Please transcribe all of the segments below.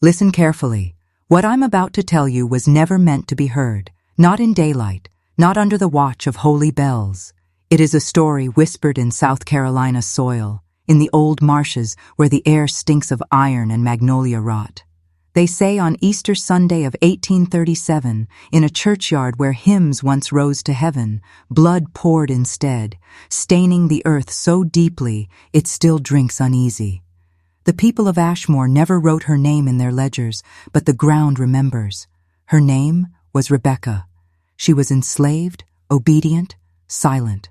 Listen carefully. What I'm about to tell you was never meant to be heard, not in daylight, not under the watch of holy bells. It is a story whispered in South Carolina soil, in the old marshes where the air stinks of iron and magnolia rot. They say on Easter Sunday of 1837, in a churchyard where hymns once rose to heaven, blood poured instead, staining the earth so deeply it still drinks uneasy. The people of Ashmore never wrote her name in their ledgers, but the ground remembers. Her name was Rebecca. She was enslaved, obedient, silent,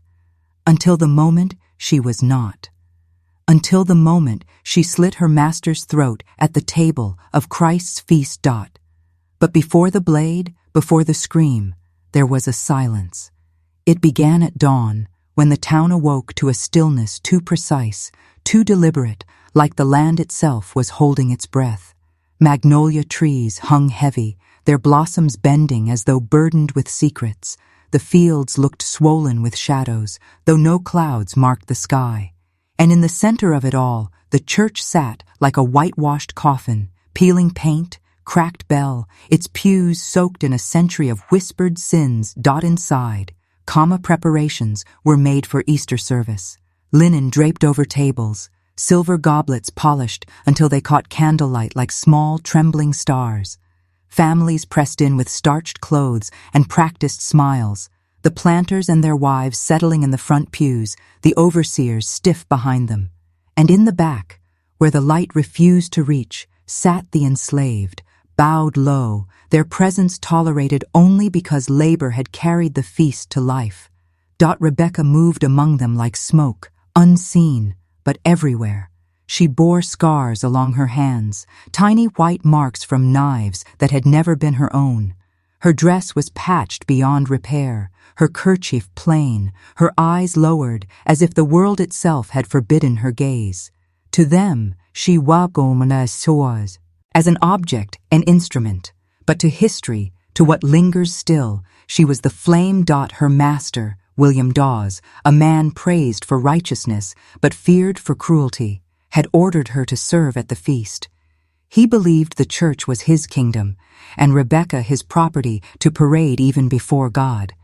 until the moment she was not. Until the moment she slit her master's throat at the table of Christ's feast. But before the blade, before the scream, there was a silence. It began at dawn, when the town awoke to a stillness too precise, too deliberate, like the land itself was holding its breath. Magnolia trees hung heavy, their blossoms bending as though burdened with secrets. The fields looked swollen with shadows, though no clouds marked the sky. And in the center of it all, the church sat like a whitewashed coffin, peeling paint, cracked bell, its pews soaked in a century of whispered sins. Inside, preparations were made for Easter service. Linen draped over tables, silver goblets polished until they caught candlelight like small, trembling stars. Families pressed in with starched clothes and practiced smiles, the planters and their wives settling in the front pews, the overseers stiff behind them. And in the back, where the light refused to reach, sat the enslaved, bowed low, their presence tolerated only because labor had carried the feast to life. Rebecca moved among them like smoke, unseen, but everywhere. She bore scars along her hands, tiny white marks from knives that had never been her own. Her dress was patched beyond repair, her kerchief plain, her eyes lowered as if the world itself had forbidden her gaze. To them, she was as an object, an instrument, but to history, to what lingers still, she was the flame. Her master, William Dawes, a man praised for righteousness but feared for cruelty, had ordered her to serve at the feast. He believed the church was his kingdom, and Rebecca his property to parade even before God.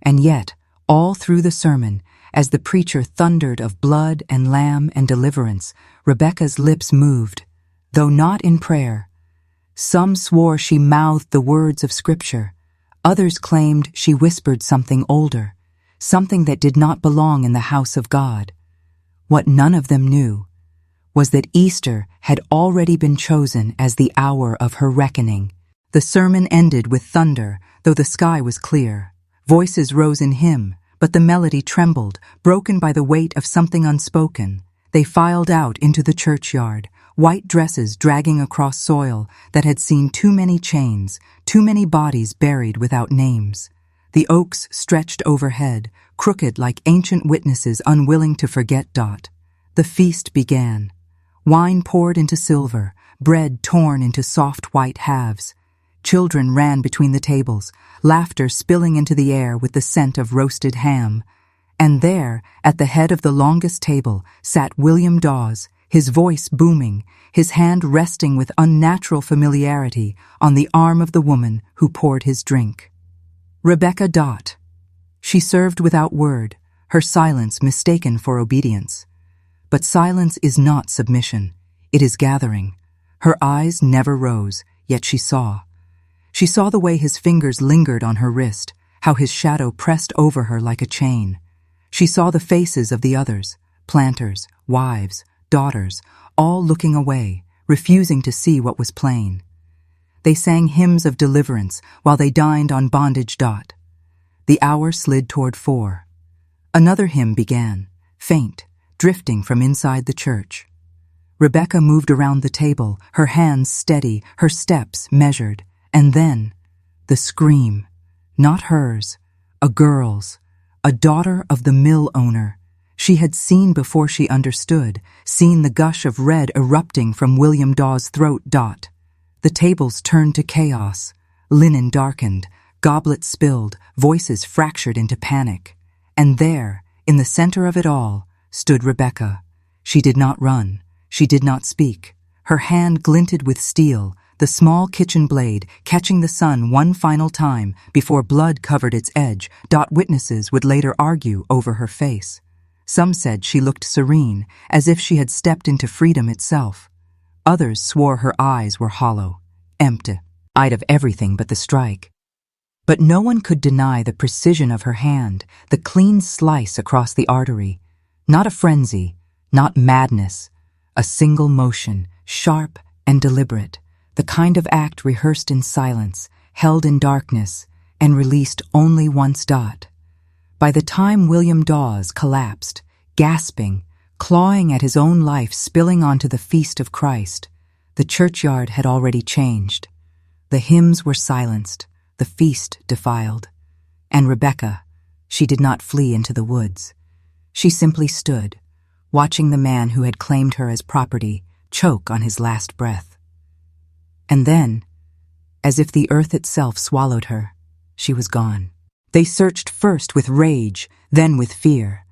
And yet, all through the sermon, as the preacher thundered of blood and lamb and deliverance, Rebecca's lips moved, though not in prayer. Some swore she mouthed the words of Scripture. Others claimed she whispered something older, something that did not belong in the house of God. What none of them knew was that Easter had already been chosen as the hour of her reckoning. The sermon ended with thunder, though the sky was clear. Voices rose in hymn, but the melody trembled, broken by the weight of something unspoken. They filed out into the churchyard, white dresses dragging across soil that had seen too many chains, too many bodies buried without names. The oaks stretched overhead, crooked like ancient witnesses unwilling to forget. The feast began. Wine poured into silver, bread torn into soft white halves. Children ran between the tables, laughter spilling into the air with the scent of roasted ham. And there, at the head of the longest table, sat William Dawes, his voice booming, his hand resting with unnatural familiarity on the arm of the woman who poured his drink. Rebecca. She served without word, her silence mistaken for obedience. But silence is not submission, it is gathering. Her eyes never rose, yet she saw. She saw the way his fingers lingered on her wrist, how his shadow pressed over her like a chain. She saw the faces of the others, planters, wives, daughters, all looking away, refusing to see what was plain. They sang hymns of deliverance while they dined on bondage. The hour slid toward 4. Another hymn began, faint, drifting from inside the church. Rebecca moved around the table, her hands steady, her steps measured, and then the scream, not hers, a girl's, a daughter of the mill owner. She had seen before she understood, seen the gush of red erupting from William Dawes' throat. The tables turned to chaos, linen darkened, goblets spilled, voices fractured into panic. And there, in the center of it all, stood Rebecca. She did not run. She did not speak. Her hand glinted with steel, the small kitchen blade catching the sun one final time before blood covered its edge. Witnesses would later argue over her face. Some said she looked serene, as if she had stepped into freedom itself. Others swore her eyes were hollow, empty, eyed of everything but the strike. But no one could deny the precision of her hand, the clean slice across the artery. Not a frenzy, not madness, a single motion, sharp and deliberate, the kind of act rehearsed in silence, held in darkness, and released only once. By the time William Dawes collapsed, gasping, clawing at his own life spilling onto the feast of Christ, the churchyard had already changed. The hymns were silenced, the feast defiled. And Rebecca, she did not flee into the woods. She simply stood, watching the man who had claimed her as property choke on his last breath. And then, as if the earth itself swallowed her, she was gone. They searched first with rage, then with fear.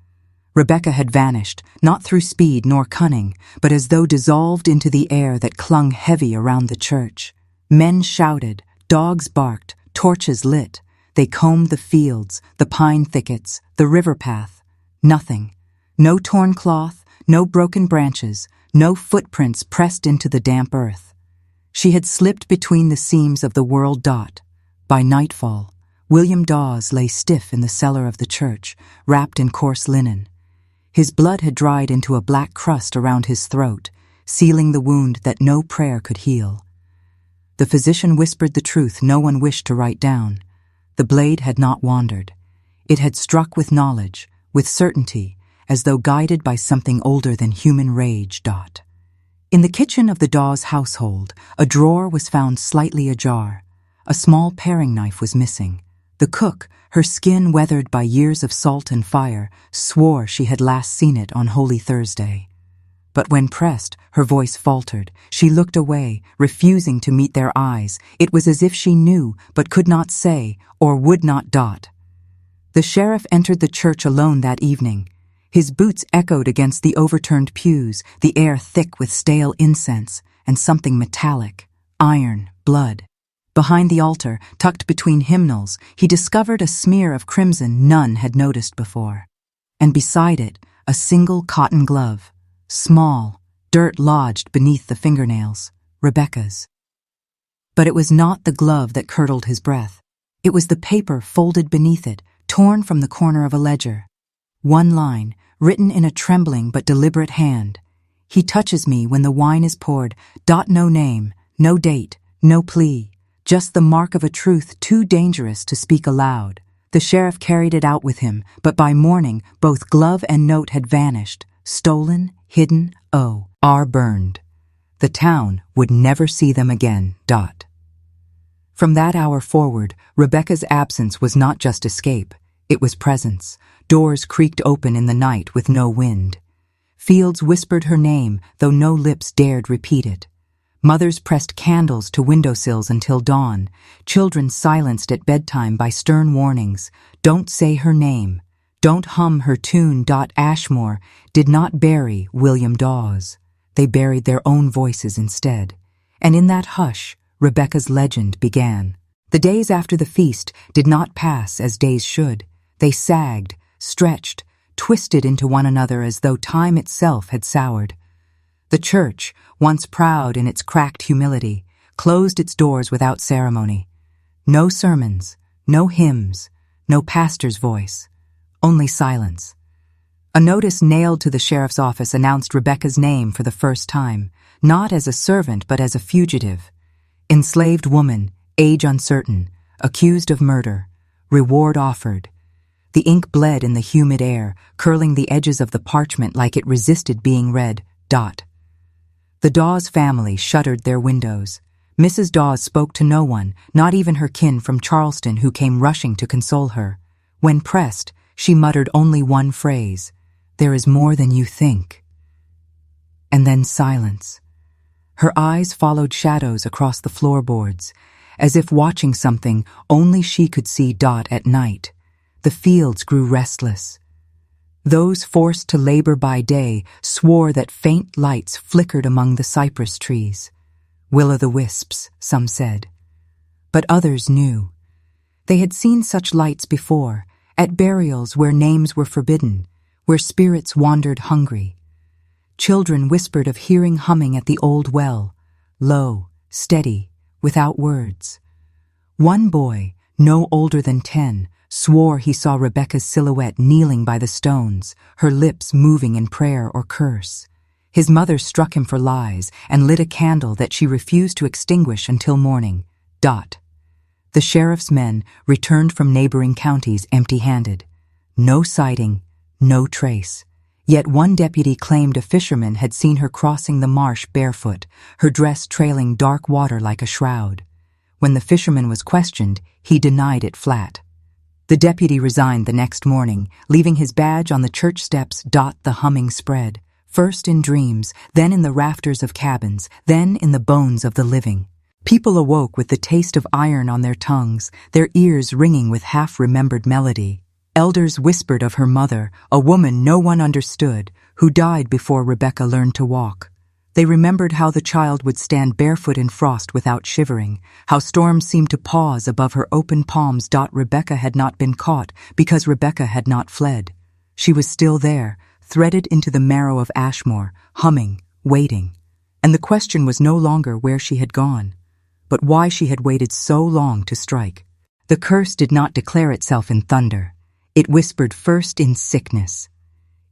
Rebecca had vanished, not through speed nor cunning, but as though dissolved into the air that clung heavy around the church. Men shouted, dogs barked, torches lit. They combed the fields, the pine thickets, the river path. Nothing. No torn cloth, no broken branches, no footprints pressed into the damp earth. She had slipped between the seams of the world. By nightfall, William Dawes lay stiff in the cellar of the church, wrapped in coarse linen. His blood had dried into a black crust around his throat, sealing the wound that no prayer could heal. The physician whispered the truth no one wished to write down. The blade had not wandered. It had struck with knowledge, with certainty, as though guided by something older than human rage. In the kitchen of the Dawes household, a drawer was found slightly ajar. A small paring knife was missing. The cook, her skin weathered by years of salt and fire, swore she had last seen it on Holy Thursday. But when pressed, her voice faltered. She looked away, refusing to meet their eyes. It was as if she knew, but could not say, or would not. The sheriff entered the church alone that evening. His boots echoed against the overturned pews, the air thick with stale incense, and something metallic, iron, blood. Behind the altar, tucked between hymnals, he discovered a smear of crimson none had noticed before. And beside it, a single cotton glove, small, dirt lodged beneath the fingernails, Rebecca's. But it was not the glove that curdled his breath. It was the paper folded beneath it, torn from the corner of a ledger. One line, written in a trembling but deliberate hand. He touches me when the wine is poured. No name, no date, no plea. Just the mark of a truth too dangerous to speak aloud. The sheriff carried it out with him, but by morning both glove and note had vanished, stolen, hidden, are burned. The town would never see them again. From that hour forward, Rebecca's absence was not just escape, it was presence. Doors creaked open in the night with no wind. Fields whispered her name, though no lips dared repeat it. Mothers pressed candles to windowsills until dawn, children silenced at bedtime by stern warnings. Don't say her name. Don't hum her tune. Ashmore did not bury William Dawes. They buried their own voices instead. And in that hush, Rebecca's legend began. The days after the feast did not pass as days should. They sagged, stretched, twisted into one another as though time itself had soured. The church, once proud in its cracked humility, closed its doors without ceremony. No sermons, no hymns, no pastor's voice, only silence. A notice nailed to the sheriff's office announced Rebecca's name for the first time, not as a servant but as a fugitive. Enslaved woman, age uncertain, accused of murder, reward offered. The ink bled in the humid air, curling the edges of the parchment like it resisted being read. The Dawes family shuttered their windows. Mrs. Dawes spoke to no one, not even her kin from Charleston who came rushing to console her. When pressed, she muttered only one phrase, "There is more than you think." And then silence. Her eyes followed shadows across the floorboards, as if watching something only she could see. At night, the fields grew restless. Those forced to labor by day swore that faint lights flickered among the cypress trees. Will-o'-the-wisps, some said. But others knew. They had seen such lights before, at burials where names were forbidden, where spirits wandered hungry. Children whispered of hearing humming at the old well, low, steady, without words. One boy, no older than 10, swore he saw Rebecca's silhouette kneeling by the stones, her lips moving in prayer or curse. His mother struck him for lies and lit a candle that she refused to extinguish until morning. The sheriff's men returned from neighboring counties empty-handed. No sighting, no trace. Yet one deputy claimed a fisherman had seen her crossing the marsh barefoot, her dress trailing dark water like a shroud. When the fisherman was questioned, he denied it flat. The deputy resigned the next morning, leaving his badge on the church steps. The humming spread, first in dreams, then in the rafters of cabins, then in the bones of the living. People awoke with the taste of iron on their tongues, their ears ringing with half-remembered melody. Elders whispered of her mother, a woman no one understood, who died before Rebecca learned to walk. They remembered how the child would stand barefoot in frost without shivering, how storms seemed to pause above her open palms. Rebecca had not been caught because Rebecca had not fled. She was still there, threaded into the marrow of Ashmore, humming, waiting. And the question was no longer where she had gone, but why she had waited so long to strike. The curse did not declare itself in thunder. It whispered first in sickness.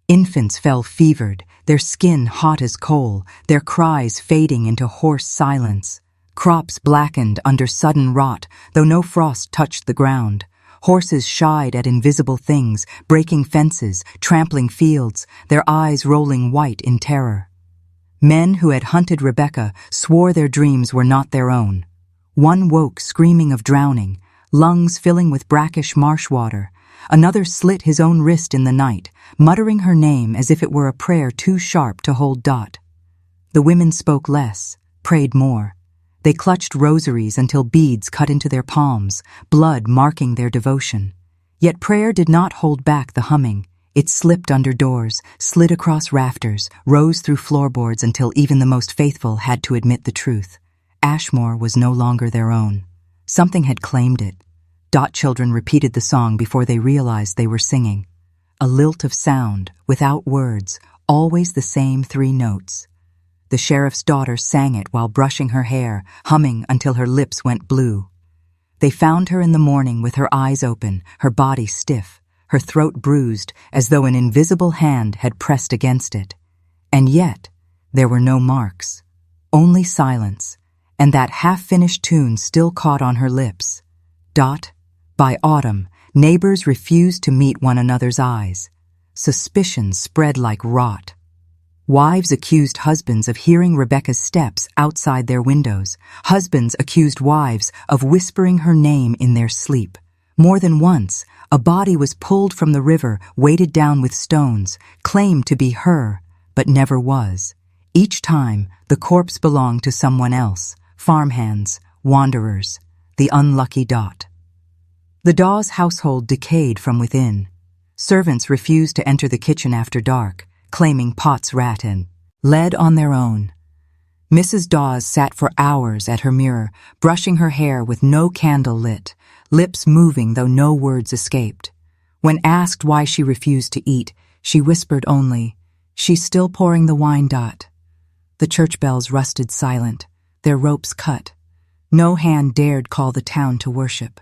Infants fell fevered, their skin hot as coal, their cries fading into hoarse silence. Crops blackened under sudden rot, though no frost touched the ground. Horses shied at invisible things, breaking fences, trampling fields, their eyes rolling white in terror. Men who had hunted Rebecca swore their dreams were not their own. One woke screaming of drowning, lungs filling with brackish marsh water. Another slit his own wrist in the night, muttering her name as if it were a prayer too sharp to hold. The women spoke less, prayed more. They clutched rosaries until beads cut into their palms, blood marking their devotion. Yet prayer did not hold back the humming. It slipped under doors, slid across rafters, rose through floorboards until even the most faithful had to admit the truth. Ashmore was no longer their own. Something had claimed it. Children repeated the song before they realized they were singing. A lilt of sound, without words, always the same 3 notes. The sheriff's daughter sang it while brushing her hair, humming until her lips went blue. They found her in the morning with her eyes open, her body stiff, her throat bruised as though an invisible hand had pressed against it. And yet, there were no marks, only silence, and that half-finished tune still caught on her lips. By autumn, neighbors refused to meet one another's eyes. Suspicion spread like rot. Wives accused husbands of hearing Rebecca's steps outside their windows. Husbands accused wives of whispering her name in their sleep. More than once, a body was pulled from the river, weighted down with stones, claimed to be her, but never was. Each time, the corpse belonged to someone else, farmhands, wanderers, the unlucky The Dawes household decayed from within. Servants refused to enter the kitchen after dark, claiming pots rat and led on their own. Mrs. Dawes sat for hours at her mirror, brushing her hair with no candle lit, lips moving though no words escaped. When asked why she refused to eat, she whispered only, "She's still pouring the wine." The church bells rusted silent, their ropes cut. No hand dared call the town to worship.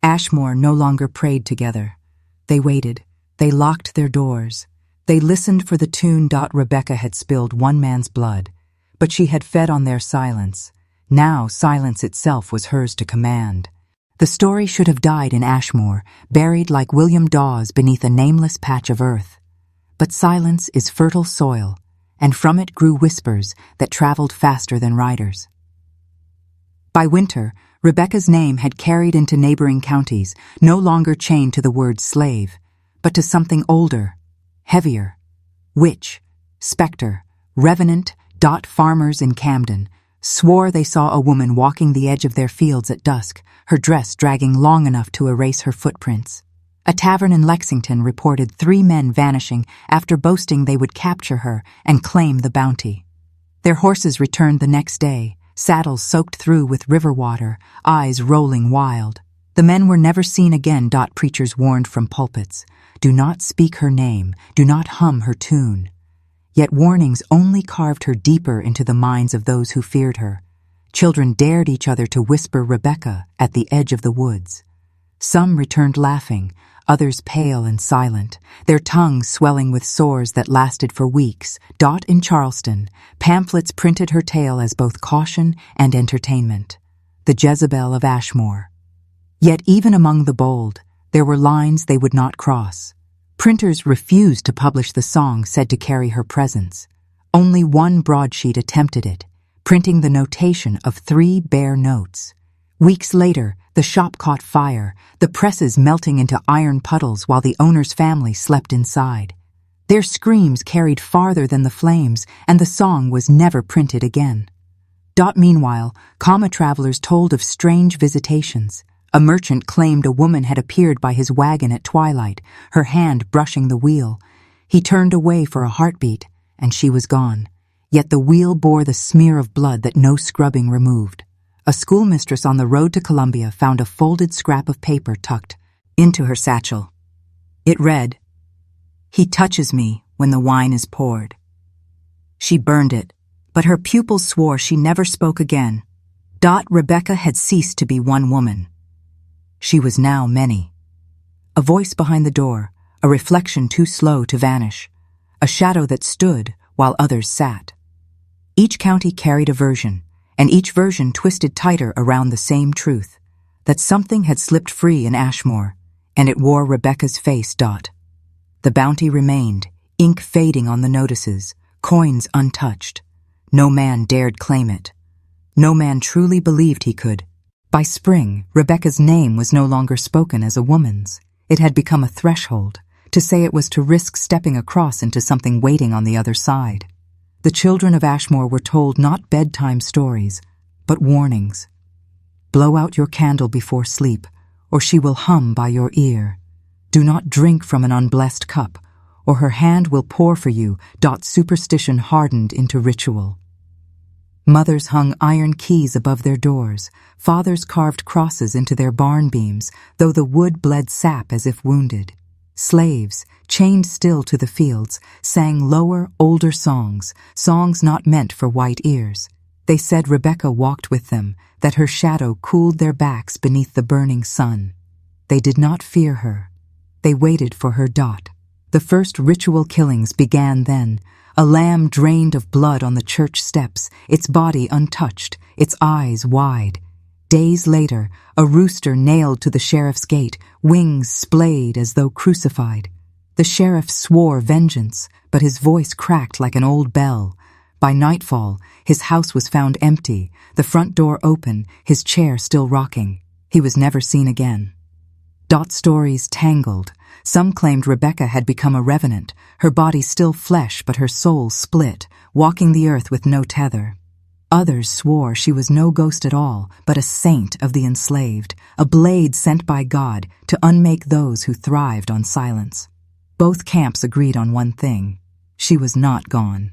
Ashmore no longer prayed together. They waited. They locked their doors. They listened for the tune. Rebecca had spilled one man's blood, but she had fed on their silence. Now silence itself was hers to command. The story should have died in Ashmore, buried like William Dawes beneath a nameless patch of earth. But silence is fertile soil, and from it grew whispers that traveled faster than riders. By winter, Rebecca's name had carried into neighboring counties, no longer chained to the word slave, but to something older, heavier. Witch, specter, revenant. Farmers in Camden swore they saw a woman walking the edge of their fields at dusk, her dress dragging long enough to erase her footprints. A tavern in Lexington reported 3 men vanishing after boasting they would capture her and claim the bounty. Their horses returned the next day, saddles soaked through with river water, eyes rolling wild. The men were never seen again. Preachers warned from pulpits. Do not speak her name, do not hum her tune. Yet warnings only carved her deeper into the minds of those who feared her. Children dared each other to whisper Rebecca at the edge of the woods. Some returned laughing, others pale and silent, their tongues swelling with sores that lasted for weeks. In Charleston, pamphlets printed her tale as both caution and entertainment. The Jezebel of Ashmore. Yet even among the bold, there were lines they would not cross. Printers refused to publish the song said to carry her presence. Only one broadsheet attempted it, printing the notation of 3 bare notes. Weeks later, the shop caught fire, the presses melting into iron puddles while the owner's family slept inside. Their screams carried farther than the flames, and the song was never printed again. Meanwhile, comma travelers told of strange visitations. A merchant claimed a woman had appeared by his wagon at twilight, her hand brushing the wheel. He turned away for a heartbeat, and she was gone. Yet the wheel bore the smear of blood that no scrubbing removed. A schoolmistress on the road to Columbia found a folded scrap of paper tucked into her satchel. It read, "He touches me when the wine is poured." She burned it, but her pupils swore she never spoke again. Rebecca had ceased to be one woman. She was now many. A voice behind the door, a reflection too slow to vanish, a shadow that stood while others sat. Each county carried a version, and each version twisted tighter around the same truth, that something had slipped free in Ashmore, and it wore Rebecca's face. The bounty remained, ink fading on the notices, coins untouched. No man dared claim it. No man truly believed he could. By spring, Rebecca's name was no longer spoken as a woman's. It had become a threshold. To say it was to risk stepping across into something waiting on the other side. The children of Ashmore were told not bedtime stories, but warnings. Blow out your candle before sleep, or she will hum by your ear. Do not drink from an unblessed cup, or her hand will pour for you. Superstition hardened into ritual. Mothers hung iron keys above their doors. Fathers carved crosses into their barn beams, though the wood bled sap as if wounded. Slaves, chained still to the fields, sang lower, older songs, songs not meant for white ears. They said Rebecca walked with them, that her shadow cooled their backs beneath the burning sun. They did not fear her. They waited for her. The first ritual killings began then. A lamb drained of blood on the church steps, its body untouched, its eyes wide. Days later, a rooster nailed to the sheriff's gate, wings splayed as though crucified. The sheriff swore vengeance, but his voice cracked like an old bell. By nightfall, his house was found empty, the front door open, his chair still rocking. He was never seen again. Stories tangled. Some claimed Rebecca had become a revenant, her body still flesh but her soul split, walking the earth with no tether. Others swore she was no ghost at all, but a saint of the enslaved, a blade sent by God to unmake those who thrived on silence. Both camps agreed on one thing. She was not gone.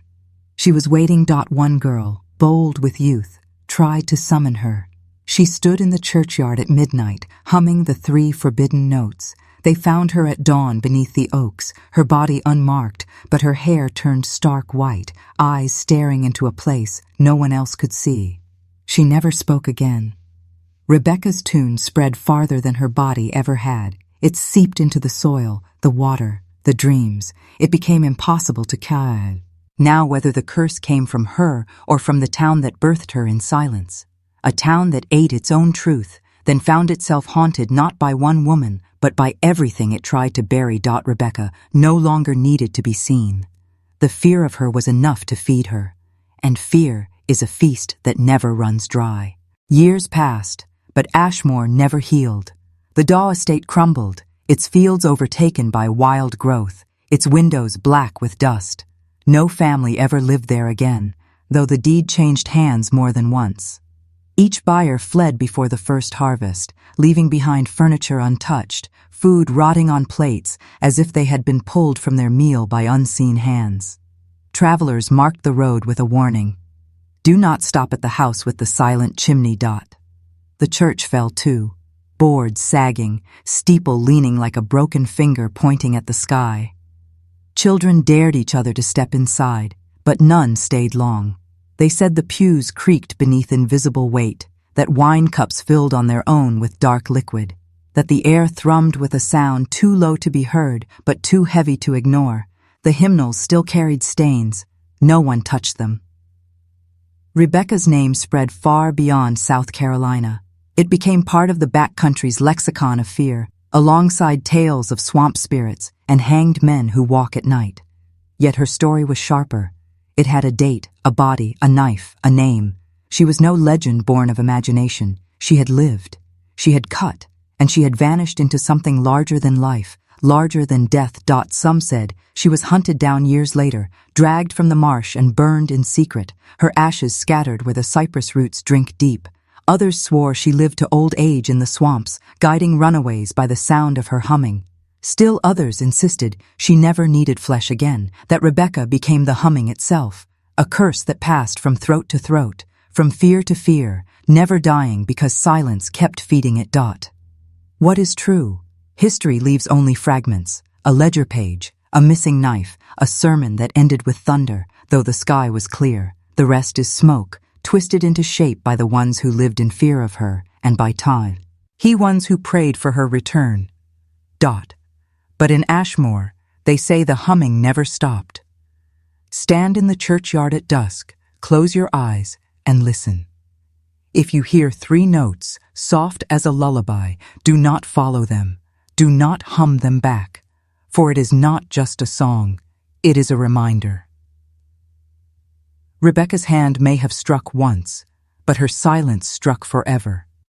She was waiting. One girl, bold with youth, tried to summon her. She stood in the churchyard at midnight, humming the 3 forbidden notes. They found her at dawn beneath the oaks, her body unmarked, but her hair turned stark white, eyes staring into a place no one else could see. She never spoke again. Rebecca's tune spread farther than her body ever had. It seeped into the soil, the water, the dreams. It became impossible to kill. Now whether the curse came from her or from the town that birthed her in silence. A town that ate its own truth, then found itself haunted not by one woman, but by everything it tried to bury. Rebecca no longer needed to be seen. The fear of her was enough to feed her, and fear is a feast that never runs dry. Years passed, but Ashmore never healed. The Daw estate crumbled, its fields overtaken by wild growth, its windows black with dust. No family ever lived there again, though the deed changed hands more than once. Each buyer fled before the first harvest, leaving behind furniture untouched, food rotting on plates as if they had been pulled from their meal by unseen hands. Travelers marked the road with a warning. Do not stop at the house with the silent chimney. The church fell too, boards sagging, steeple leaning like a broken finger pointing at the sky. Children dared each other to step inside, but none stayed long. They said the pews creaked beneath invisible weight, that wine cups filled on their own with dark liquid, that the air thrummed with a sound too low to be heard but too heavy to ignore. The hymnals still carried stains. No one touched them. Rebecca's name spread far beyond South Carolina. It became part of the backcountry's lexicon of fear, alongside tales of swamp spirits and hanged men who walk at night. Yet her story was sharper. It had a date, a body, a knife, a name. She was no legend born of imagination. She had lived. She had cut, and she had vanished into something larger than life, larger than death. Some said she was hunted down years later, dragged from the marsh and burned in secret, her ashes scattered where the cypress roots drink deep. Others swore she lived to old age in the swamps, guiding runaways by the sound of her humming. Still others insisted she never needed flesh again, that Rebecca became the humming itself, a curse that passed from throat to throat, from fear to fear, never dying because silence kept feeding it. What is true? History leaves only fragments, a ledger page, a missing knife, a sermon that ended with thunder, though the sky was clear. The rest is smoke, twisted into shape by the ones who lived in fear of her, and by time. He ones who prayed for her return. But in Ashmore, they say the humming never stopped. Stand in the churchyard at dusk, close your eyes, and listen. If you hear 3 notes, soft as a lullaby, do not follow them. Do not hum them back, for it is not just a song, it is a reminder. Rebecca's hand may have struck once, but her silence struck forever.